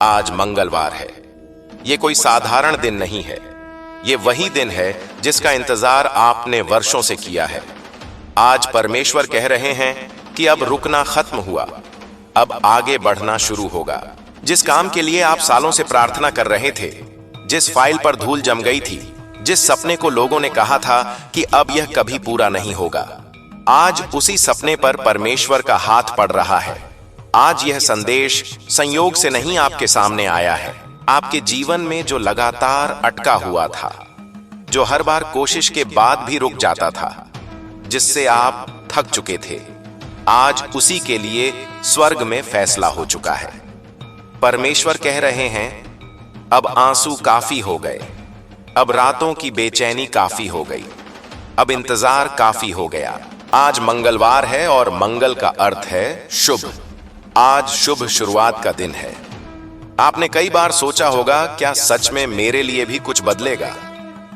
आज मंगलवार है। ये कोई साधारण दिन नहीं है। ये वही दिन है जिसका इंतजार आपने वर्षों से किया है। आज परमेश्वर कह रहे हैं कि अब रुकना खत्म हुआ, अब आगे बढ़ना शुरू होगा। जिस काम के लिए आप सालों से प्रार्थना कर रहे थे, जिस फाइल पर धूल जम गई थी, जिस सपने को लोगों ने कहा था कि अब यह कभी पूरा नहीं होगा, आज उसी सपने पर परमेश्वर का हाथ पड़ रहा है। आज यह संदेश संयोग से नहीं आपके सामने आया है। आपके जीवन में जो लगातार अटका हुआ था, जो हर बार कोशिश के बाद भी रुक जाता था, जिससे आप थक चुके थे, आज उसी के लिए स्वर्ग में फैसला हो चुका है। परमेश्वर कह रहे हैं, अब आंसू काफी हो गए, अब रातों की बेचैनी काफी हो गई, अब इंतजार काफी हो गया। आज मंगलवार है और मंगल का अर्थ है शुभ। आज शुभ शुरुआत का दिन है। आपने कई बार सोचा होगा, क्या सच में मेरे लिए भी कुछ बदलेगा?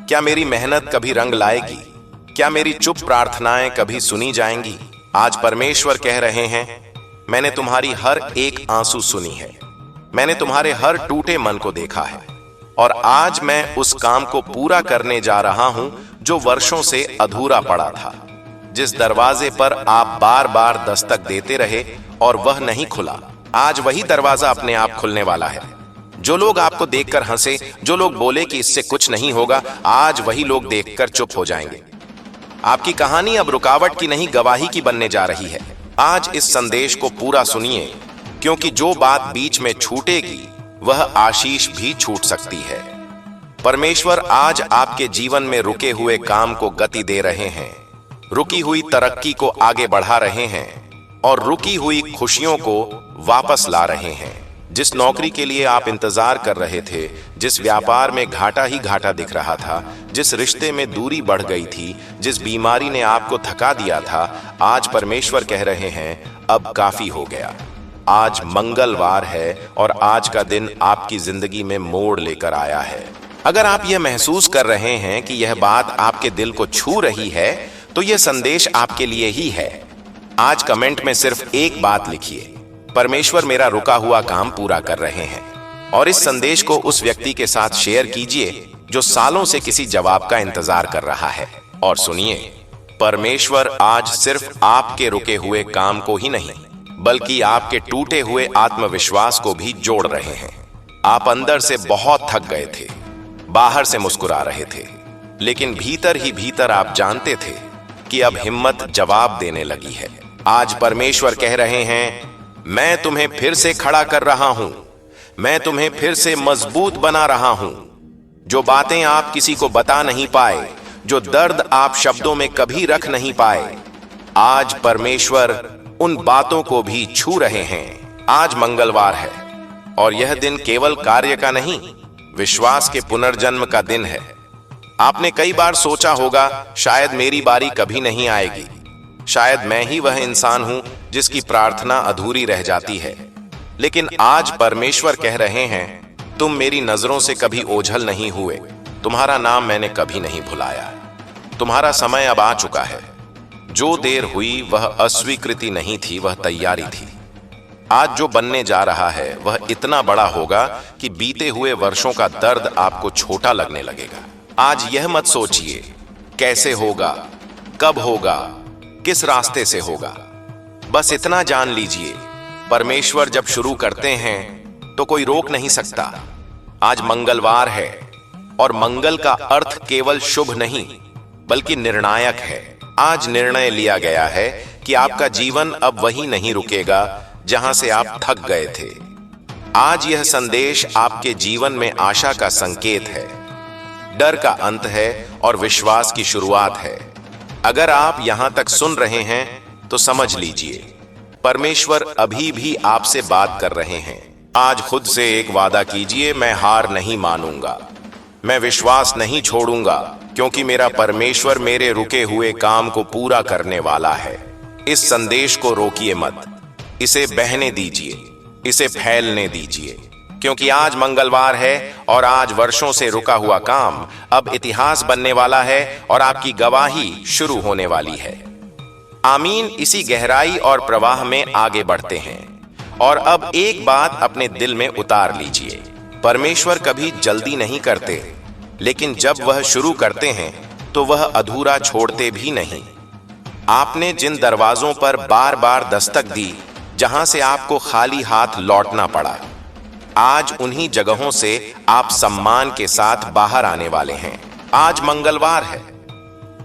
क्या मेरी मेहनत कभी रंग लाएगी? क्या मेरी चुप प्रार्थनाएं कभी सुनी जाएंगी? आज परमेश्वर कह रहे हैं, मैंने तुम्हारी हर एक आंसू सुनी है, मैंने तुम्हारे हर टूटे मन को देखा है, और आज मैं उस काम को पूरा करने जा रहा हूं जो वर्षों से अधूरा पड़ा था। जिस दरवाजे पर आप बार बार दस्तक देते रहे और वह नहीं खुला, आज वही दरवाजा अपने आप खुलने वाला है। जो लोग आपको देखकर हंसे, जो लोग बोले कि इससे कुछ नहीं होगा, आज वही लोग देखकर चुप हो जाएंगे। आपकी कहानी अब रुकावट की नहीं, गवाही की बनने जा रही है। आज इस संदेश को पूरा सुनिए, क्योंकि जो बात बीच में छूटेगी वह आशीष भी छूट सकती है। परमेश्वर आज आपके जीवन में रुके हुए काम को गति दे रहे हैं, रुकी हुई तरक्की को आगे बढ़ा रहे हैं और रुकी हुई खुशियों को वापस ला रहे हैं। जिस नौकरी के लिए आप इंतजार कर रहे थे, जिस व्यापार में घाटा ही घाटा दिख रहा था, जिस रिश्ते में दूरी बढ़ गई थी, जिस बीमारी ने आपको थका दिया था, आज परमेश्वर कह रहे हैं, अब काफी हो गया। आज मंगलवार है और आज का दिन आपकी जिंदगी में मोड़ लेकर आया है। अगर आप यह महसूस कर रहे हैं कि यह बात आपके दिल को छू रही है, तो यह संदेश आपके लिए ही है। आज कमेंट में सिर्फ एक बात लिखिए, परमेश्वर मेरा रुका हुआ काम पूरा कर रहे हैं, और इस संदेश को उस व्यक्ति के साथ शेयर कीजिए जो सालों से किसी जवाब का इंतजार कर रहा है। और सुनिए, परमेश्वर आज सिर्फ आपके रुके हुए काम को ही नहीं, बल्कि आपके टूटे हुए आत्मविश्वास को भी जोड़ रहे हैं। आप अंदर से बहुत थक गए थे, बाहर से मुस्कुरा रहे थे, लेकिन भीतर ही भीतर आप जानते थे कि अब हिम्मत जवाब देने लगी है। आज परमेश्वर कह रहे हैं, मैं तुम्हें फिर से खड़ा कर रहा हूं, मैं तुम्हें फिर से मजबूत बना रहा हूं। जो बातें आप किसी को बता नहीं पाए, जो दर्द आप शब्दों में कभी रख नहीं पाए, आज परमेश्वर उन बातों को भी छू रहे हैं। आज मंगलवार है और यह दिन केवल कार्य का नहीं, विश्वास के पुनर्जन्म का दिन है। आपने कई बार सोचा होगा, शायद मेरी बारी कभी नहीं आएगी, शायद मैं ही वह इंसान हूं जिसकी प्रार्थना अधूरी रह जाती है। लेकिन आज परमेश्वर कह रहे हैं, तुम मेरी नजरों से कभी ओझल नहीं हुए, तुम्हारा नाम मैंने कभी नहीं भुलाया। तुम्हारा समय अब आ चुका है। जो देर हुई वह अस्वीकृति नहीं थी, वह तैयारी थी। आज जो बनने जा रहा है वह इतना बड़ा होगा कि बीते हुए वर्षों का दर्द आपको छोटा लगने लगेगा। आज यह मत सोचिए कैसे होगा, कब होगा, किस रास्ते से होगा। बस इतना जान लीजिए, परमेश्वर जब शुरू करते हैं तो कोई रोक नहीं सकता। आज मंगलवार है और मंगल का अर्थ केवल शुभ नहीं बल्कि निर्णायक है। आज निर्णय लिया गया है कि आपका जीवन अब वहीं नहीं रुकेगा जहां से आप थक गए थे। आज यह संदेश आपके जीवन में आशा का संकेत है, डर का अंत है और विश्वास की शुरुआत है। अगर आप यहां तक सुन रहे हैं तो समझ लीजिए, परमेश्वर अभी भी आपसे बात कर रहे हैं। आज खुद से एक वादा कीजिए, मैं हार नहीं मानूंगा, मैं विश्वास नहीं छोड़ूंगा, क्योंकि मेरा परमेश्वर मेरे रुके हुए काम को पूरा करने वाला है। इस संदेश को रोकिए मत, इसे बहने दीजिए, इसे फैलने दीजिए, क्योंकि आज मंगलवार है और आज वर्षों से रुका हुआ काम अब इतिहास बनने वाला है और आपकी गवाही शुरू होने वाली है। आमीन। इसी गहराई और प्रवाह में आगे बढ़ते हैं और अब एक बात अपने दिल में उतार लीजिए, परमेश्वर कभी जल्दी नहीं करते, लेकिन जब वह शुरू करते हैं तो वह अधूरा छोड़ते भी नहीं। आपने जिन दरवाजों पर बार बार दस्तक दी, जहां से आपको खाली हाथ लौटना पड़ा, आज उन्हीं जगहों से आप सम्मान के साथ बाहर आने वाले हैं। आज मंगलवार है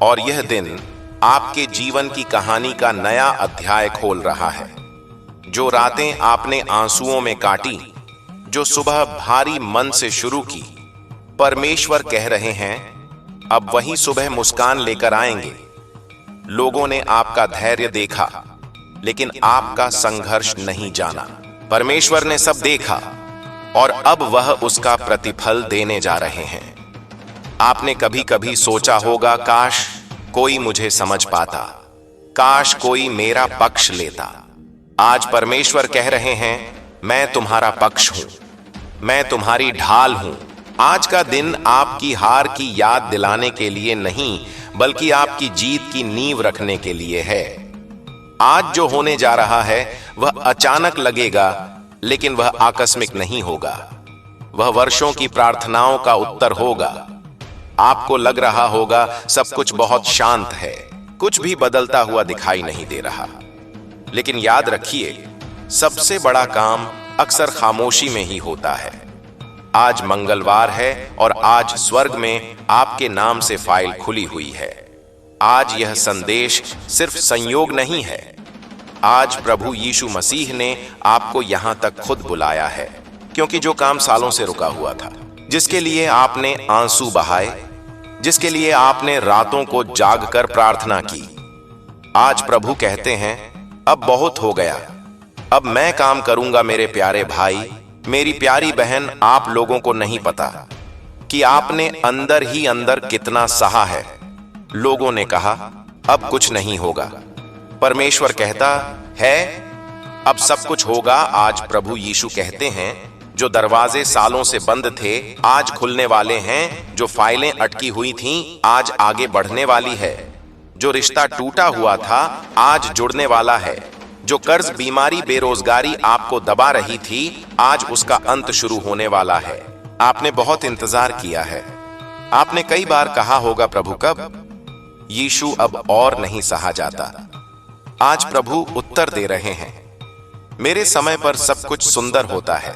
और यह दिन आपके जीवन की कहानी का नया अध्याय खोल रहा है। जो रातें आपने आंसुओं में काटी, जो सुबह भारी मन से शुरू की, परमेश्वर कह रहे हैं अब वही सुबह मुस्कान लेकर आएंगे। लोगों ने आपका धैर्य देखा, लेकिन आपका संघर्ष नहीं जाना। परमेश्वर ने सब देखा और अब वह उसका प्रतिफल देने जा रहे हैं। आपने कभी कभी सोचा होगा, काश कोई मुझे समझ पाता, काश कोई मेरा पक्ष लेता। आज परमेश्वर कह रहे हैं, मैं तुम्हारा पक्ष हूं, मैं तुम्हारी ढाल हूं। आज का दिन आपकी हार की याद दिलाने के लिए नहीं, बल्कि आपकी जीत की नींव रखने के लिए है। आज जो होने जा रहा है वह अचानक लगेगा, लेकिन वह आकस्मिक नहीं होगा। वह वर्षों की प्रार्थनाओं का उत्तर होगा। आपको लग रहा होगा सब कुछ बहुत शांत है, कुछ भी बदलता हुआ दिखाई नहीं दे रहा, लेकिन याद रखिए, सबसे बड़ा काम अक्सर खामोशी में ही होता है। आज मंगलवार है और आज स्वर्ग में आपके नाम से फाइल खुली हुई है। आज यह संदेश सिर्फ संयोग नहीं है। आज प्रभु यीशु मसीह ने आपको यहां तक खुद बुलाया है, क्योंकि जो काम सालों से रुका हुआ था, जिसके लिए आपने आंसू बहाए, जिसके लिए आपने रातों को जागकर प्रार्थना की, आज प्रभु कहते हैं अब बहुत हो गया। अब मैं काम करूंगा। मेरे प्यारे भाई, मेरी प्यारी बहन, आप लोगों को नहीं पता कि आपने अंदर ही अंदर कितना सहा है। लोगों ने कहा अब कुछ नहीं होगा, परमेश्वर कहता है अब सब कुछ होगा। आज प्रभु यीशु कहते हैं जो दरवाजे सालों से बंद थे आज खुलने वाले हैं, जो फाइलें अटकी हुई थीं आज आगे बढ़ने वाली है, जो रिश्ता टूटा हुआ था आज जुड़ने वाला है, जो कर्ज, बीमारी, बेरोजगारी आपको दबा रही थी आज उसका अंत शुरू होने वाला है। आपने बहुत इंतजार किया है। आपने कई बार कहा होगा, प्रभु कब? यीशु अब और नहीं सहा जाता। आज प्रभु उत्तर दे रहे हैं, मेरे समय पर सब कुछ सुंदर होता है।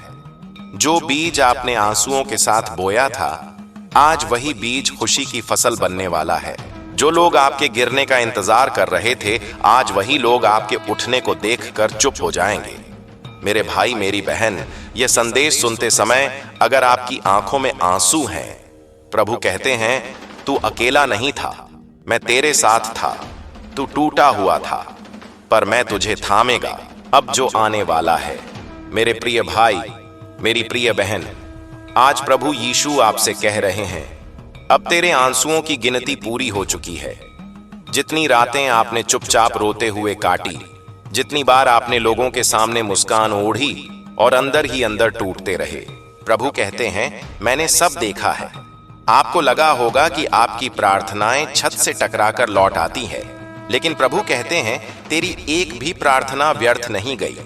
जो बीज आपने आंसुओं के साथ बोया था, आज वही बीज खुशी की फसल बनने वाला है। जो लोग आपके गिरने का इंतजार कर रहे थे, आज वही लोग आपके उठने को देखकर चुप हो जाएंगे। मेरे भाई, मेरी बहन, यह संदेश सुनते समय अगर आपकी आंखों में आंसू हैं, प्रभु कहते हैं तू अकेला नहीं था, मैं तेरे साथ था। तू टूटा हुआ था, पर मैं तुझे थामेगा अब जो आने वाला है। मेरे प्रिय भाई, मेरी प्रिय बहन, आज प्रभु यीशु आपसे कह रहे हैं अब तेरे आंसुओं की गिनती पूरी हो चुकी है। जितनी रातें आपने चुपचाप रोते हुए काटी, जितनी बार आपने लोगों के सामने मुस्कान ओढ़ी और अंदर ही अंदर टूटते रहे, प्रभु कहते हैं मैंने सब देखा है। आपको लगा होगा कि आपकी प्रार्थनाएं छत से टकराकर लौट आती हैं, लेकिन प्रभु कहते हैं तेरी एक भी प्रार्थना व्यर्थ नहीं गई।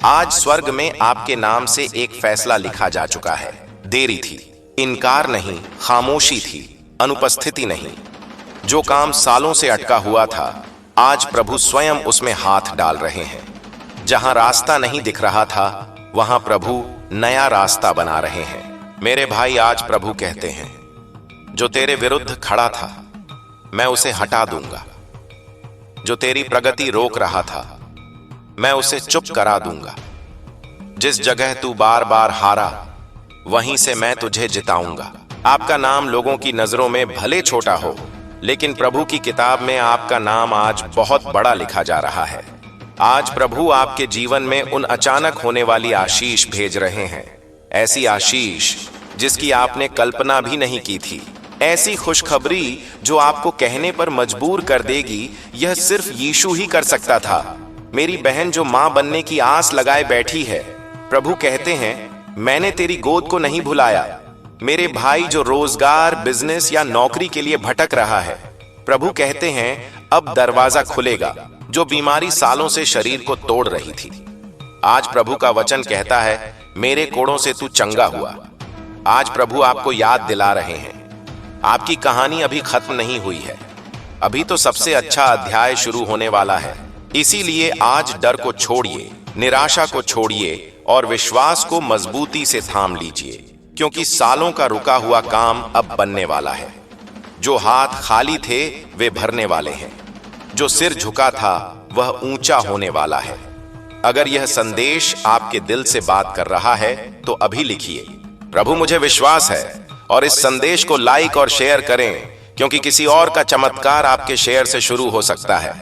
आज स्वर्ग में आपके नाम से एक फैसला लिखा जा चुका है। देरी थी, इनकार नहीं, खामोशी थी, अनुपस्थिति नहीं। जो काम सालों से अटका हुआ था, आज प्रभु स्वयं उसमें हाथ डाल रहे हैं। जहां रास्ता नहीं दिख रहा था, वहां प्रभु नया रास्ता बना रहे हैं। मेरे भाई, आज प्रभु कहते हैं जो तेरे विरुद्ध खड़ा था, मैं उसे हटा दूंगा। जो तेरी प्रगति रोक रहा था, मैं उसे चुप करा दूंगा। जिस जगह तू बार बार हारा, वहीं से मैं तुझे जिताऊंगा। आपका नाम लोगों की नजरों में भले छोटा हो, लेकिन प्रभु की किताब में आपका नाम आज बहुत बड़ा लिखा जा रहा है। आज प्रभु आपके जीवन में उन अचानक होने वाली आशीष भेज रहे हैं, ऐसी आशीष जिसकी आपने कल्पना भी नहीं की थी, ऐसी खुशखबरी जो आपको कहने पर मजबूर कर देगी यह सिर्फ यीशु ही कर सकता था। मेरी बहन जो मां बनने की आस लगाए बैठी है, प्रभु कहते हैं मैंने तेरी गोद को नहीं भुलाया। मेरे भाई जो रोजगार, बिजनेस या नौकरी के लिए भटक रहा है, प्रभु कहते हैं अब दरवाजा खुलेगा। जो बीमारी सालों से शरीर को तोड़ रही थी, आज प्रभु का वचन कहता है, मेरे कोड़ों से तू चंगा हुआ। आज प्रभु आपको याद दिला रहे हैं, आपकी कहानी अभी खत्म नहीं हुई है, अभी तो सबसे अच्छा अध्याय शुरू होने वाला है। इसीलिए आज डर को छोड़िए, निराशा को छोड़िए और विश्वास को मजबूती से थाम लीजिए, क्योंकि सालों का रुका हुआ काम अब बनने वाला है। जो हाथ खाली थे वे भरने वाले हैं, जो सिर झुका था वह ऊंचा होने वाला है। अगर यह संदेश आपके दिल से बात कर रहा है तो अभी लिखिए, प्रभु मुझे विश्वास है, और इस संदेश को लाइक और शेयर करें, क्योंकि किसी और का चमत्कार आपके शेयर से शुरू हो सकता है।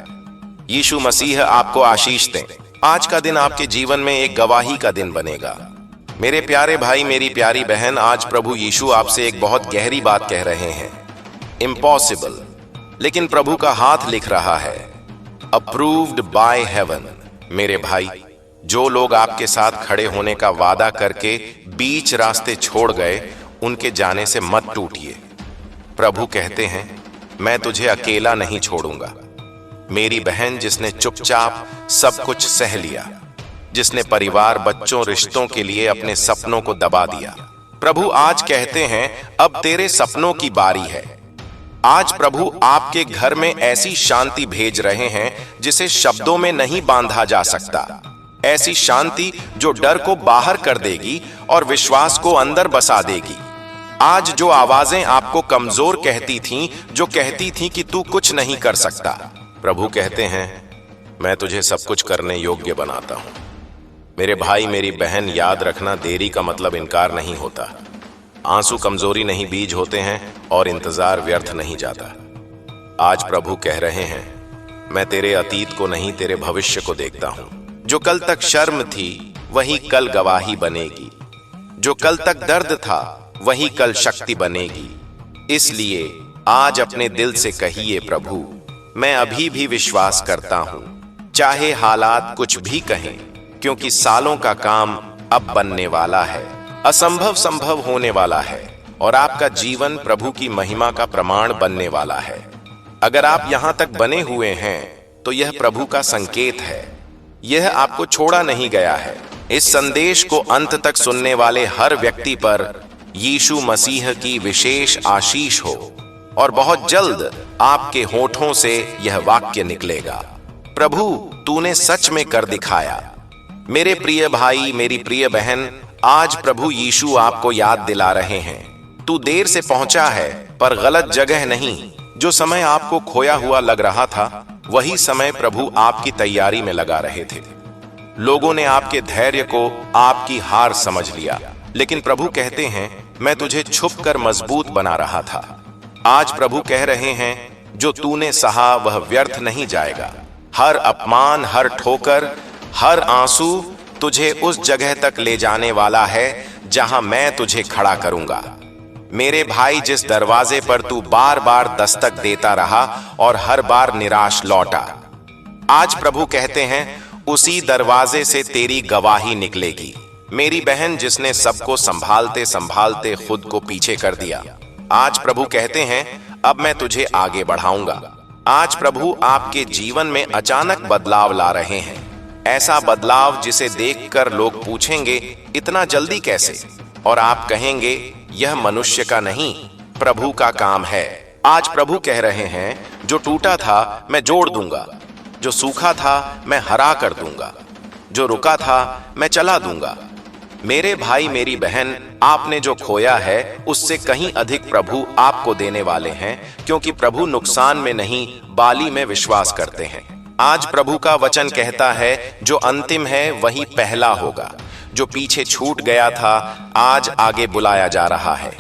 यीशु मसीह आपको आशीष दें। आज का दिन आपके जीवन में एक गवाही का दिन बनेगा। मेरे प्यारे भाई, मेरी प्यारी बहन, आज प्रभु यीशु आपसे एक बहुत गहरी बात कह रहे हैं। इम्पॉसिबल, लेकिन प्रभु का हाथ लिख रहा है, अप्रूव्ड बाय हेवन। मेरे भाई, जो लोग आपके साथ खड़े होने का वादा करके बीच रास्ते छोड़ गए, उनके जाने से मत टूटिए। प्रभु कहते हैं, मैं तुझे अकेला नहीं छोड़ूंगा। मेरी बहन जिसने चुपचाप सब कुछ सह लिया, जिसने परिवार, बच्चों, रिश्तों के लिए अपने सपनों को दबा दिया, प्रभु आज कहते हैं, अब तेरे सपनों की बारी है। आज प्रभु आपके घर में ऐसी शांति भेज रहे हैं जिसे शब्दों में नहीं बांधा जा सकता। ऐसी शांति जो डर को बाहर कर देगी और विश्वास को अंदर बसा देगी। आज जो आवाजें आपको कमजोर कहती थीं, जो कहती थीं कि तू कुछ नहीं कर सकता, प्रभु कहते हैं, मैं तुझे सब कुछ करने योग्य बनाता हूं। मेरे भाई, मेरी बहन, याद रखना, देरी का मतलब इनकार नहीं होता। आंसू कमजोरी नहीं बीज होते हैं और इंतजार व्यर्थ नहीं जाता। आज प्रभु कह रहे हैं, मैं तेरे अतीत को नहीं, तेरे भविष्य को देखता हूं। जो कल तक शर्म थी वही कल गवाही बनेगी, जो कल तक दर्द था वही कल शक्ति बनेगी। इसलिए आज अपने दिल से कहिए, प्रभु मैं अभी भी विश्वास करता हूं, चाहे हालात कुछ भी कहें, क्योंकि सालों का काम अब बनने वाला है। असंभव संभव होने वाला है और आपका जीवन प्रभु की महिमा का प्रमाण बनने वाला है। अगर आप यहां तक बने हुए हैं तो यह प्रभु का संकेत है। यह आपको छोड़ा नहीं गया है। इस संदेश को अंत तक सुनने वाले हर व्यक्ति पर यीशु मसीह की विशेष आशीष हो और बहुत जल्द आपके होठों से यह वाक्य निकलेगा, प्रभु तूने सच में कर दिखाया। मेरे प्रिय भाई, मेरी प्रिय बहन, आज प्रभु यीशु आपको याद दिला रहे हैं, तू देर से पहुंचा है पर गलत जगह नहीं। जो समय आपको खोया हुआ लग रहा था, वही समय प्रभु आपकी तैयारी में लगा रहे थे। लोगों ने आपके धैर्य को आपकी हार समझ लिया, लेकिन प्रभु कहते हैं, मैं तुझे छुपकर मजबूत बना रहा था। आज प्रभु कह रहे हैं, जो तूने सहा वह व्यर्थ नहीं जाएगा। हर अपमान, हर ठोकर, हर आंसू तुझे उस जगह तक ले जाने वाला है जहां मैं तुझे खड़ा करूंगा। मेरे भाई, जिस दरवाजे पर तू बार बार दस्तक देता रहा और हर बार निराश लौटा, आज प्रभु कहते हैं, उसी दरवाजे से तेरी गवाही निकलेगी। मेरी बहन, जिसने सबको संभालते संभालते खुद को पीछे कर दिया, आज प्रभु कहते हैं, अब मैं तुझे आगे बढ़ाऊंगा। आज प्रभु आपके जीवन में अचानक बदलाव ला रहे हैं। ऐसा बदलाव जिसे देखकर लोग पूछेंगे, इतना जल्दी कैसे? और आप कहेंगे, यह मनुष्य का नहीं, प्रभु का काम है। आज प्रभु कह रहे हैं, जो टूटा था मैं जोड़ दूंगा, जो सूखा था मैं हरा कर दूंगा, जो रुका था मैं चला दूंगा। मेरे भाई, मेरी बहन, आपने जो खोया है उससे कहीं अधिक प्रभु आपको देने वाले हैं, क्योंकि प्रभु नुकसान में नहीं, बाली में विश्वास करते हैं। आज प्रभु का वचन कहता है, जो अंतिम है वही पहला होगा। जो पीछे छूट गया था आज आगे बुलाया जा रहा है।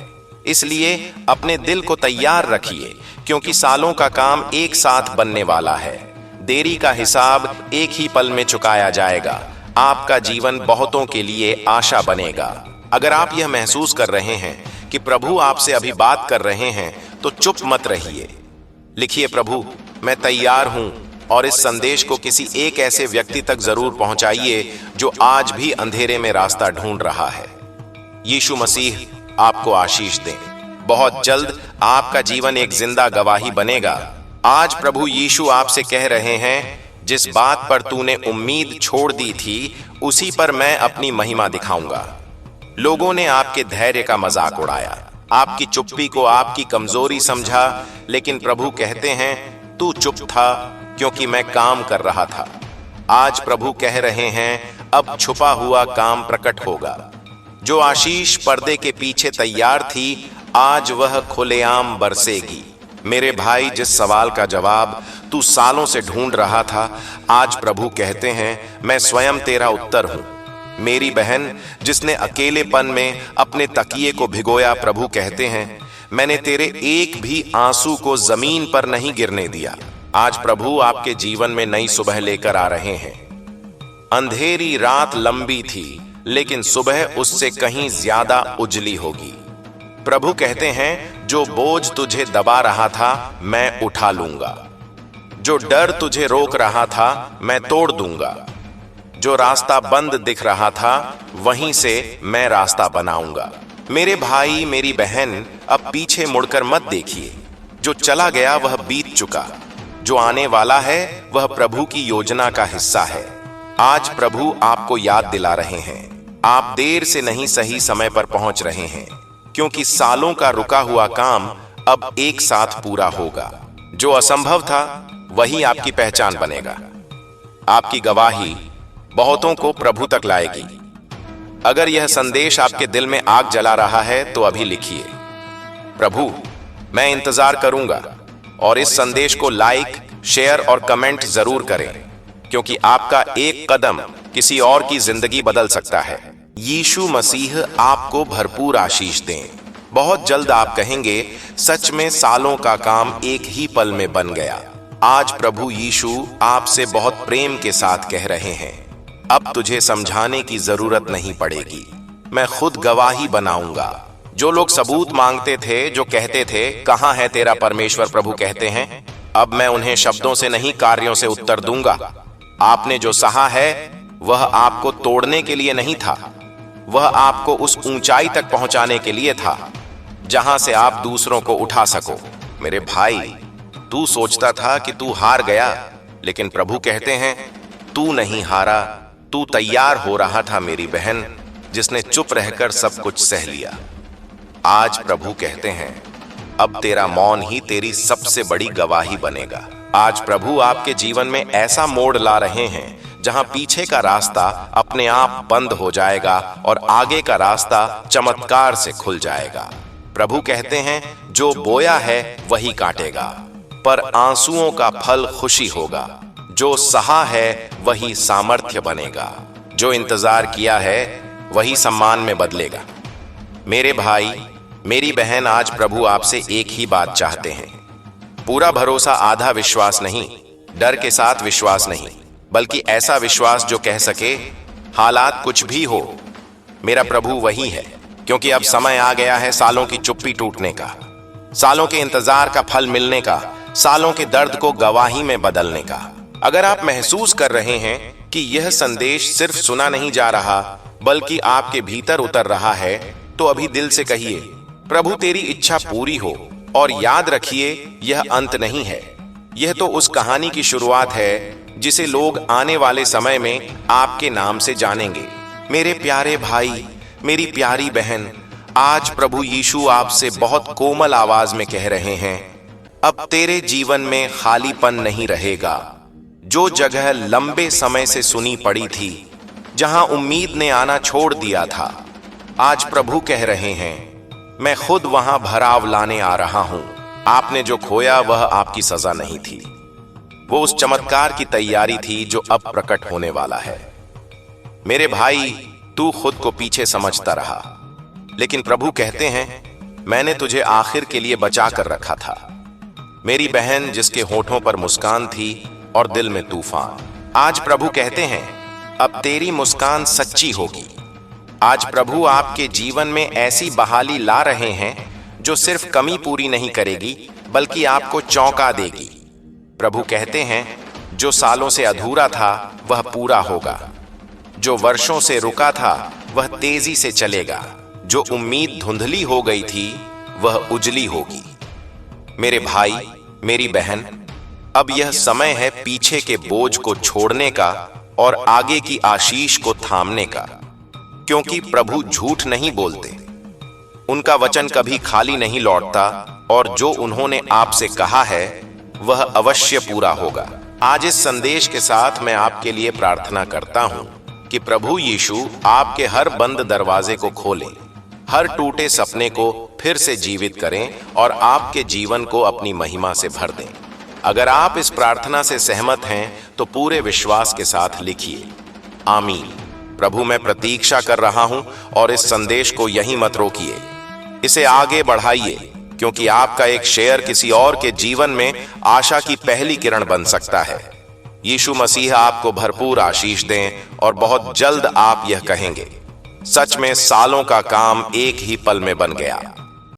इसलिए अपने दिल को तैयार रखिए, क्योंकि सालों का काम एक साथ बनने वाला है। देरी का हिसाब एक ही पल में चुकाया जाएगा। आपका जीवन बहुतों के लिए आशा बनेगा। अगर आप यह महसूस कर रहे हैं कि प्रभु आपसे अभी बात कर रहे हैं, तो चुप मत रहिए। लिखिए, प्रभु मैं तैयार हूं, और इस संदेश को किसी एक ऐसे व्यक्ति तक जरूर पहुंचाइए जो आज भी अंधेरे में रास्ता ढूंढ रहा है। यीशु मसीह आपको आशीष दें। बहुत जल्द आपका जीवन एक जिंदा गवाही बनेगा। आज प्रभु यीशु आपसे कह रहे हैं, जिस बात पर तूने उम्मीद छोड़ दी थी उसी पर मैं अपनी महिमा दिखाऊंगा। लोगों ने आपके धैर्य का मजाक उड़ाया, आपकी चुप्पी को आपकी कमजोरी समझा, लेकिन प्रभु कहते हैं तू चुप था क्योंकि मैं काम कर रहा था। आज प्रभु कह रहे हैं अब छुपा हुआ काम प्रकट होगा। जो आशीष पर्दे के पीछे तैयार थी आज वह खुलेआम बरसेगी। मेरे भाई, जिस सवाल का जवाब तू सालों से ढूंढ रहा था, आज प्रभु कहते हैं मैं स्वयं तेरा उत्तर हूं। मेरी बहन, जिसने अकेलेपन में अपने तकिए को भिगोया, प्रभु कहते हैं मैंने तेरे एक भी आंसू को जमीन पर नहीं गिरने दिया। आज प्रभु आपके जीवन में नई सुबह लेकर आ रहे हैं। अंधेरी रात लंबी थी, लेकिन सुबह उससे कहीं ज्यादा उजली होगी। प्रभु कहते हैं जो बोझ तुझे दबा रहा था मैं उठा लूंगा, जो डर तुझे रोक रहा था मैं तोड़ दूंगा, जो रास्ता बंद दिख रहा था वहीं से मैं रास्ता बनाऊंगा। मेरे भाई, मेरी बहन, अब पीछे मुड़कर मत देखिए। जो चला गया वह बीत चुका, जो आने वाला है वह प्रभु की योजना का हिस्सा है। आज प्रभु आपको याद दिला रहे हैं, आप देर से नहीं सही समय पर पहुंच रहे हैं, क्योंकि सालों का रुका हुआ काम अब एक साथ पूरा होगा। जो असंभव था वही आपकी पहचान बनेगा। आपकी गवाही बहुतों को प्रभु तक लाएगी। अगर यह संदेश आपके दिल में आग जला रहा है तो अभी लिखिए, प्रभु मैं इंतजार करूंगा, और इस संदेश को लाइक, शेयर और कमेंट जरूर करें, क्योंकि आपका एक कदम किसी और की जिंदगी बदल सकता है। यीशु मसीह आपको भरपूर आशीष दें। बहुत जल्द आप कहेंगे सच में सालों का काम एक ही पल में बन गया। आज प्रभु यीशु आपसे बहुत प्रेम के साथ कह रहे हैं, अब तुझे समझाने की जरूरत नहीं पड़ेगी, मैं खुद गवाही बनाऊंगा। जो लोग सबूत मांगते थे, जो कहते थे कहां है तेरा परमेश्वर, प्रभु कहते हैं अब मैं उन्हें शब्दों से नहीं कार्यों से उत्तर दूंगा। आपने जो सहा है वह आपको तोड़ने के लिए नहीं था, वह आपको उस ऊंचाई तक पहुंचाने के लिए था जहां से आप दूसरों को उठा सको। मेरे भाई, तू सोचता था कि तू हार गया, लेकिन प्रभु कहते हैं तू नहीं हारा, तू तैयार हो रहा था मेरी बहन, जिसने चुप रहकर सब कुछ सह लिया। आज प्रभु कहते हैं अब तेरा मौन ही तेरी सबसे बड़ी गवाही बनेगा। आज प्रभु आपके जीवन में ऐसा मोड़ ला रहे हैं जहां पीछे का रास्ता अपने आप बंद हो जाएगा और आगे का रास्ता चमत्कार से खुल जाएगा। प्रभु कहते हैं जो बोया है वही काटेगा, पर आंसुओं का फल खुशी होगा। जो सहा है वही सामर्थ्य बनेगा, जो इंतजार किया है वही सम्मान में बदलेगा। मेरे भाई, मेरी बहन, आज प्रभु आपसे एक ही बात चाहते हैं, पूरा भरोसा, आधा विश्वास नहीं, डर के साथ विश्वास नहीं, बल्कि ऐसा विश्वास जो कह सके हालात कुछ भी हो मेरा प्रभु वही है। क्योंकि अब समय आ गया है सालों की चुप्पी टूटने का, सालों के इंतजार का फल मिलने का, सालों के दर्द को गवाही में बदलने का। अगर आप महसूस कर रहे हैं कि यह संदेश सिर्फ सुना नहीं जा रहा बल्कि आपके भीतर उतर रहा है, तो अभी दिल से कहिए प्रभु तेरी इच्छा पूरी हो। और याद रखिए यह अंत नहीं है, यह तो उस कहानी की शुरुआत है जिसे लोग आने वाले समय में आपके नाम से जानेंगे। मेरे प्यारे भाई, मेरी प्यारी बहन, आज प्रभु यीशु आपसे बहुत कोमल आवाज में कह रहे हैं अब तेरे जीवन में खालीपन नहीं रहेगा। जो जगह लंबे समय से सुनी पड़ी थी, जहां उम्मीद ने आना छोड़ दिया था, आज प्रभु कह रहे हैं मैं खुद वहां भराव लाने आ रहा हूं। आपने जो खोया वह आपकी सजा नहीं थी, वो उस चमत्कार की तैयारी थी जो अब प्रकट होने वाला है। मेरे भाई, तू खुद को पीछे समझता रहा, लेकिन प्रभु कहते हैं मैंने तुझे आखिर के लिए बचा कर रखा था। मेरी बहन, जिसके होठों पर मुस्कान थी और दिल में तूफान, आज प्रभु कहते हैं अब तेरी मुस्कान सच्ची होगी। आज प्रभु आपके जीवन में ऐसी बहाली ला रहे हैं जो सिर्फ कमी पूरी नहीं करेगी बल्कि आपको चौंका देगी। प्रभु कहते हैं जो सालों से अधूरा था वह पूरा होगा, जो वर्षों से रुका था वह तेजी से चलेगा, जो उम्मीद धुंधली हो गई थी वह उजली होगी। मेरे भाई, मेरी बहन, अब यह समय है पीछे के बोझ को छोड़ने का और आगे की आशीष को थामने का, क्योंकि प्रभु झूठ नहीं बोलते, उनका वचन कभी खाली नहीं लौटता और जो उन्होंने आपसे कहा है वह अवश्य पूरा होगा। आज इस संदेश के साथ मैं आपके लिए प्रार्थना करता हूं कि प्रभु यीशु आपके हर बंद दरवाजे को खोले, हर टूटे सपने को फिर से जीवित करें और आपके जीवन को अपनी महिमा से भर दें। अगर आप इस प्रार्थना से सहमत हैं तो पूरे विश्वास के साथ लिखिए, आमीन। प्रभु मैं प्रतीक्षा कर रहा हूं और इस संदेश को यहीं मत रोकिए, इसे आगे बढ़ाइए, क्योंकि आपका एक शेयर किसी और के जीवन में आशा की पहली किरण बन सकता है। यीशु मसीह आपको भरपूर आशीष दें और बहुत जल्द आप यह कहेंगे, सच में सालों का काम एक ही पल में बन गया।